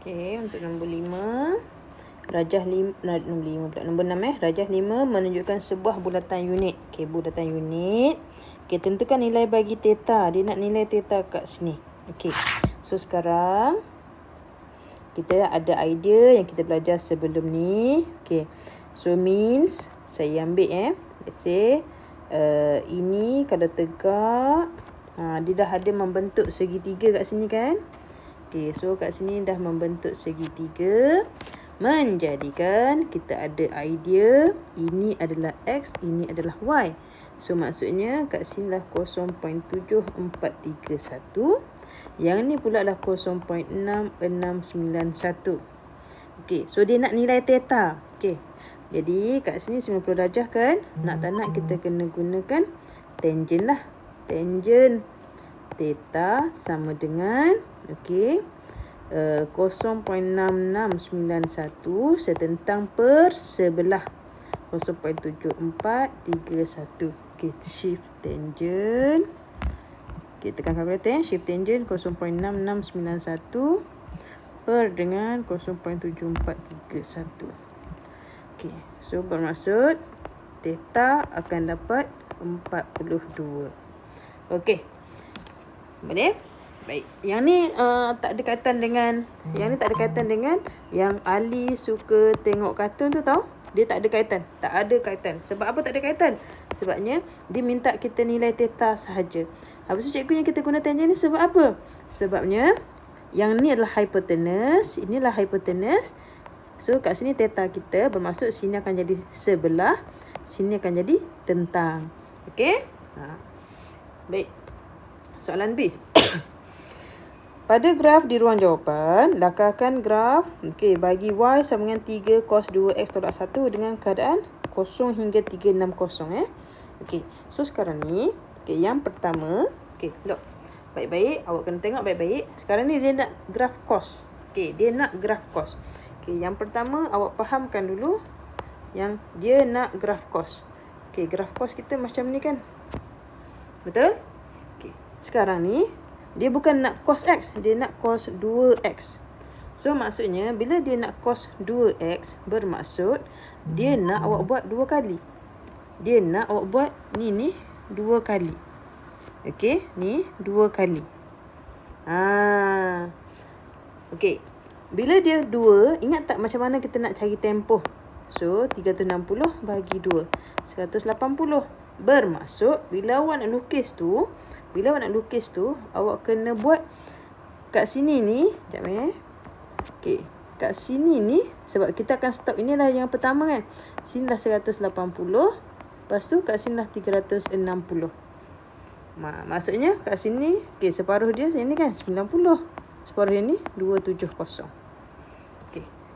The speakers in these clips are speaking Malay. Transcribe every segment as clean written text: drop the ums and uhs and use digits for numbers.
Okey, untuk nombor 5. Nombor 6 Rajah 5 menunjukkan sebuah bulatan unit. Okey, bulatan unit. Okey, tentukan nilai bagi theta. Dia nak nilai theta kat sini. Okey. So sekarang kita ada idea yang kita belajar sebelum ni. Okey. So means saya ambil let's say ini kalau tegak dia dah ada membentuk segitiga kat sini kan. Okey, so kat sini dah membentuk segitiga, menjadikan kita ada idea ini adalah X, ini adalah Y. So maksudnya kat sini lah 0.7431. Yang ni pula lah 0.6691. Okey, so dia nak nilai theta. Okey. Jadi kat sini 90 darjah kan? Nak tak nak kita kena gunakan tangent lah. Tangent theta sama dengan okey 0.6691 setentang per sebelah 0.7431. Okey, shift tangent. Okey, tekan kalkulator shift tangent 0.6691 per dengan 0.7431. Okey, so bermaksud theta akan dapat 42. Okey. Boleh? Baik. Yang ni tak ada kaitan dengan yang Ali suka tengok kartun tu tau. Dia tak ada kaitan. Tak ada kaitan. Sebab apa tak ada kaitan? Sebabnya dia minta kita nilai theta sahaja. Habis tu cikgu yang kita guna tangent ni sebab apa? Sebabnya yang ni adalah hypotenuse, inilah hypotenuse. So kat sini theta kita bermaksud sini akan jadi sebelah, sini akan jadi tentang. Okey? Baik. Soalan B. Pada graf di ruang jawapan, lakarkan graf bagi Y sama dengan 3 cos 2X tolak 1 dengan keadaan 0 hingga 360. Okey. So sekarang ni, yang pertama, look. Baik-baik, awak kena tengok baik-baik. Sekarang ni dia nak graf cos. Dia nak graf cos. Yang pertama awak fahamkan dulu yang dia nak graf cos. Graf cos kita macam ni kan? Betul? Sekarang ni dia bukan nak cos X, dia nak cos 2X. So maksudnya bila dia nak cos 2X, bermaksud dia nak awak buat 2 kali. Dia nak awak buat ni 2 kali. Okey, ni 2 kali. Okey. Bila dia 2, ingat tak macam mana kita nak cari tempoh? So 360 bagi 2, 180. Bermaksud bila awak nak lukis tu, awak kena buat kat sini ni, sekejap kat sini ni, sebab kita akan stop, inilah yang pertama kan. Sini dah 180, lepas tu kat sini dah 360. Maksudnya kat sini, separuh dia yang ni kan 90. Separuh yang ni 270.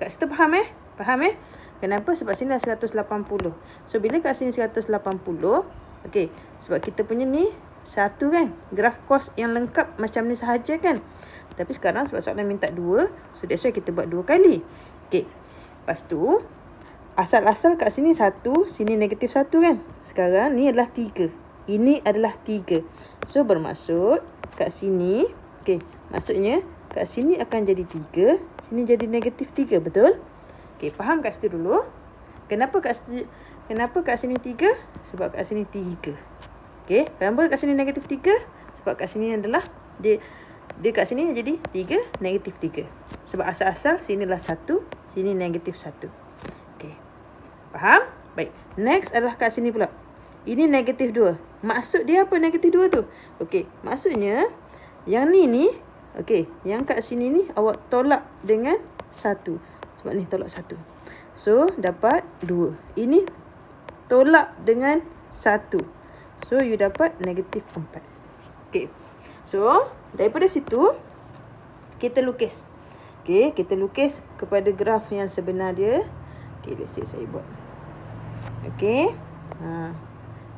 Kat situ faham Faham Kenapa? Sebab sini dah 180. So bila kat sini 180, sebab kita punya ni satu kan, graf cos yang lengkap macam ni sahaja kan. Tapi sekarang sebab soalan minta 2, so that's why kita buat 2 kali. Lepas tu asal-asal kat sini 1, sini negatif 1 kan. Sekarang ni adalah 3. Ini adalah 3. So bermaksud kat sini, maksudnya kat sini akan jadi 3, sini jadi negatif 3, betul? Faham kat situ dulu. Kenapa kat sini 3? Sebab kat sini 3. Kenapa kat sini negatif 3? Sebab kat sini adalah dia kat sini jadi 3, negatif 3. Sebab asal-asal sini adalah 1, sini negatif 1. Faham? Baik. Next adalah kat sini pula. Ini negatif 2. Maksud dia apa negatif 2 tu? Maksudnya yang ni, yang kat sini ni awak tolak dengan 1. Sebab ni tolak 1. So dapat 2. Ini tolak dengan 1. So you dapat negatif 4. So daripada situ kita lukis. Kita lukis kepada graf yang sebenar dia. Let's say saya buat.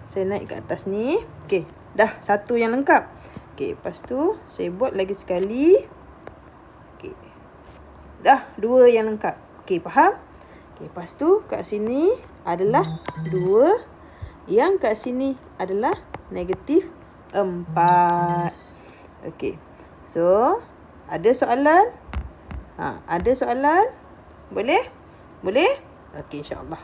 Saya naik ke atas ni. Dah satu yang lengkap. Lepas tu saya buat lagi sekali. Dah 2 yang lengkap. Faham? Lepas tu kat sini adalah 2. Yang kat sini adalah negatif 4. So ada soalan? Ada soalan? Boleh? Boleh? Okey, insya-Allah.